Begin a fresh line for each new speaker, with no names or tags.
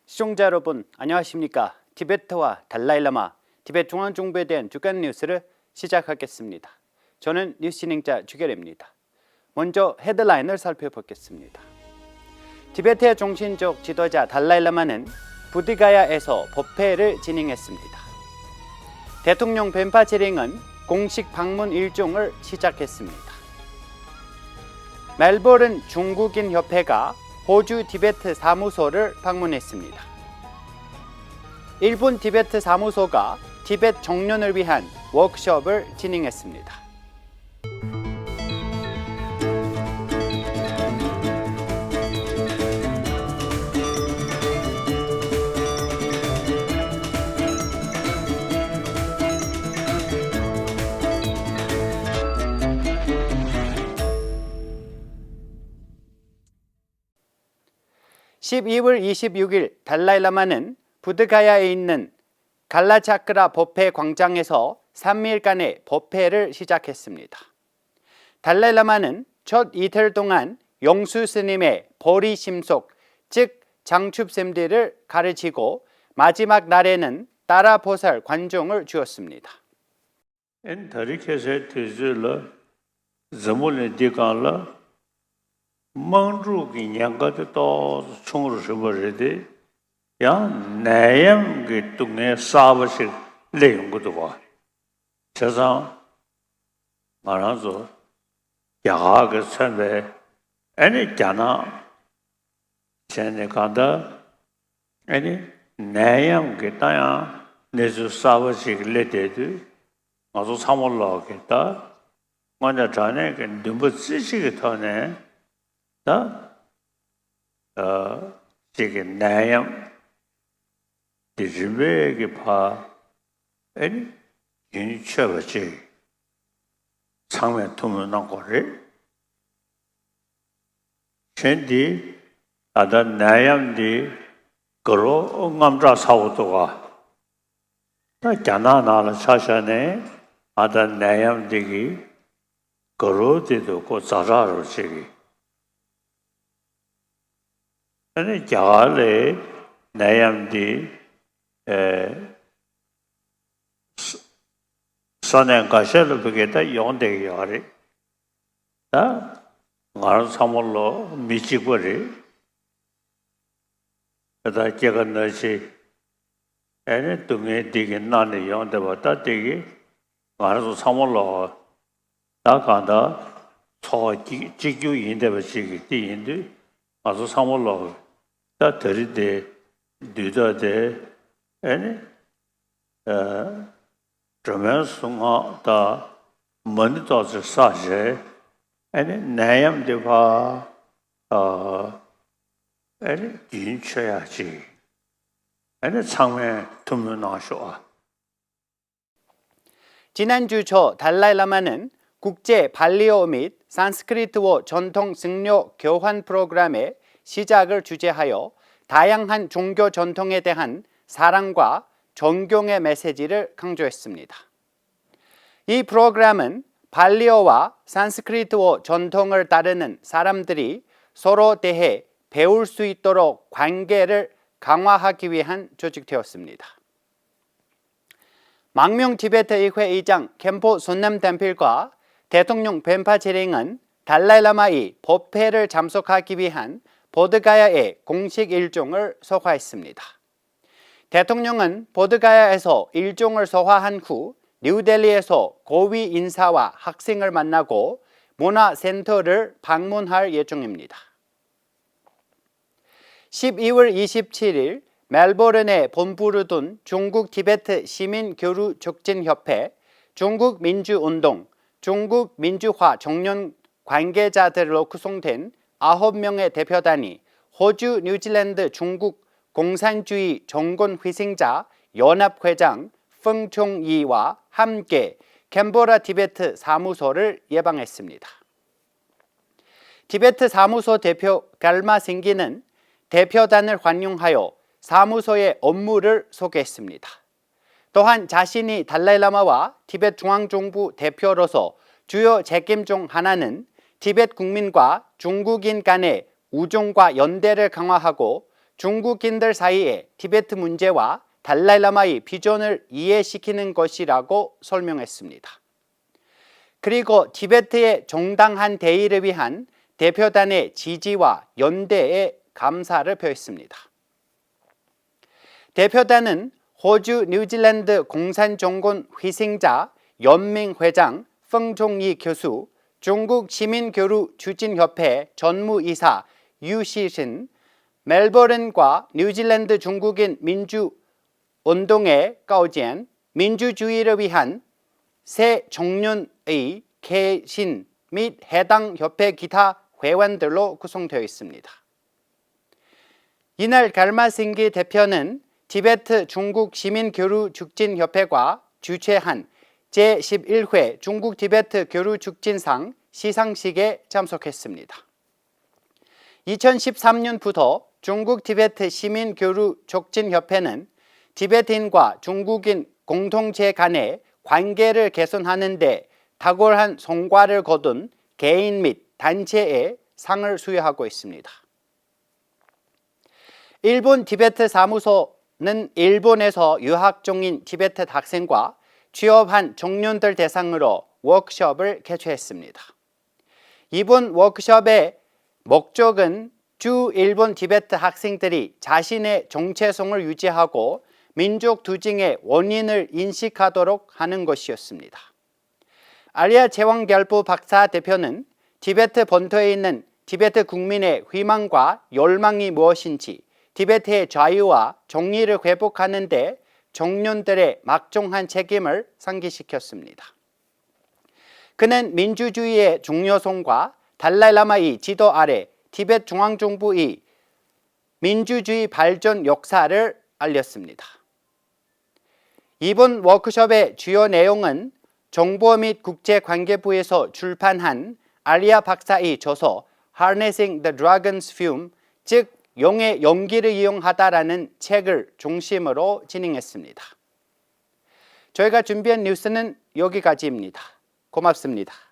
시청자 여러분 안녕하십니까? 티베트와 달라이라마, 티베트 중앙정부에 대한 주간 뉴스를 시작하겠습니다. 저는 뉴스 진행자 주결입니다. 먼저 헤드라인을 살펴보겠습니다. 티베트의 정신적 지도자 달라이라마는 부드가야에서 법회를 진행했습니다. 대통령 벤파체링은 공식 방문 일정을 시작했습니다. 멜버른 중국인 협회가 호주 티베트 사무소를 방문했습니다. 일본 티베트 사무소가 티베트 청년을 위한 워크숍을 진행했습니다. (12월 26일) 달라이라마는 부드가야에 있는 갈라차크라 법회 광장에서 3일간의 법회를 시작했습니다. 달라이라마는 첫 이틀 동안 영수 스님의 보리심속, 즉 장춥샘들을 가르치고 마지막 날에는 따라보살 관종을 주었습니다.
멍주기 냥가도 또 총으로 줘버려야 야 내양 동네 사버식 내용 것도 봐. 세상 말아서 야가 선배 아니 있잖아. 전에 간다. 아니 내양 따야 내주 사버식 내대도 아주 사mol라겠다. 먼저 전에 그 눈부 쓰시게 터네. 지금 나양 디즈베게 파 아니 인처버지 상면 통면 나고래 챈디 아다 나양디 거로 응암자 사고도가 다 자나나라 사샤네 아다 나양디기 거로디도 고 자라로 지기 아니 자갈에 나양디 선행 가셔를 보게다 용대기 하리 다 나를 사물로 미치버리 그다 제가 너시 애네 동에 되게 나네 용대 봤다 되게 나를 사물로 다 간다 초 지규인데 버시기 뒤인데 아주 사물로 다 들이대 뒤다대 아니 저면송아 다 먼저서 사제 아니 나염대파 아니 진짜야지 아니 상에 두면 나셔
지난주 초 달라이라마는 국제 발리어 및 산스크리트어 전통 승려 교환 프로그램의 시작을 주재하여 다양한 종교 전통에 대한 사랑과 존경의 메시지를 강조했습니다. 이 프로그램은 발리어와 산스크리트어 전통을 따르는 사람들이 서로 대해 배울 수 있도록 관계를 강화하기 위한 조직되었습니다. 망명 티베트 의회 의장 켐포 손남담필과 대통령 벤파체링은 달라이라마의 법회를 참석하기 위한 보드가야의 공식 일정을 소화했습니다. 대통령은 보드가야에서 일정을 소화한 후 뉴델리에서 고위 인사와 학생을 만나고 문화센터를 방문할 예정입니다. 12월 27일 멜버른에 본부를 둔 중국 티베트 시민교류촉진협회, 중국민주운동, 중국민주화 청년 관계자들로 구성된 9명의 대표단이 호주, 뉴질랜드, 중국 공산주의 정권 희생자 연합회장 펑총이와 함께 캔버라 티베트 사무소를 예방했습니다. 티베트 사무소 대표 갈마싱기는 대표단을 환영하여 사무소의 업무를 소개했습니다. 또한 자신이 달라이라마와 티베트 중앙정부 대표로서 주요 책임 중 하나는 티베트 국민과 중국인 간의 우정과 연대를 강화하고 중국인들 사이에 티베트 문제와 달라이라마의 비전을 이해시키는 것이라고 설명했습니다. 그리고 티베트의 정당한 대의를 위한 대표단의 지지와 연대에 감사를 표했습니다. 대표단은 호주 뉴질랜드 공산정권 희생자 연맹 회장 펑종이 교수, 중국 시민교류 추진협회 전무이사 유시신, 멜버른과 뉴질랜드 중국인 민주운동의 가오지엔, 민주주의를 위한 새 청년의 개신 및 해당 협회 기타 회원들로 구성되어 있습니다. 이날 갈마싱기 대표는 티베트 중국 시민교류 촉진협회가 주최한 제11회 중국 티베트 교류 촉진상 시상식에 참석했습니다. 2013년부터 중국 티베트 시민교류 촉진협회는 티베트인과 중국인 공동체 간의 관계를 개선하는 데 탁월한 성과를 거둔 개인 및 단체에 상을 수여하고 있습니다. 일본 티베트 사무소는 일본에서 유학 중인 티베트 학생과 취업한 청년들 대상으로 워크숍을 개최했습니다. 이번 워크숍의 목적은 주 일본 티베트 학생들이 자신의 정체성을 유지하고 민족 투쟁의 원인을 인식하도록 하는 것이었습니다. 아리아 제왕결부 박사 대표는 티베트 본토에 있는 티베트 국민의 희망과 열망이 무엇인지, 티베트의 자유와 정의를 회복하는 데 청년들의 막중한 책임을 상기시켰습니다. 그는 민주주의의 중요성과 달라이라마의 지도 아래 티베트 중앙정부의 민주주의 발전 역사를 알렸습니다. 이번 워크숍의 주요 내용은 정보 및 국제관계부에서 출판한 아리아 박사의 저서 Harnessing the Dragon's Fume, 즉 용의 연기를 이용하다라는 책을 중심으로 진행했습니다. 저희가 준비한 뉴스는 여기까지입니다. 고맙습니다.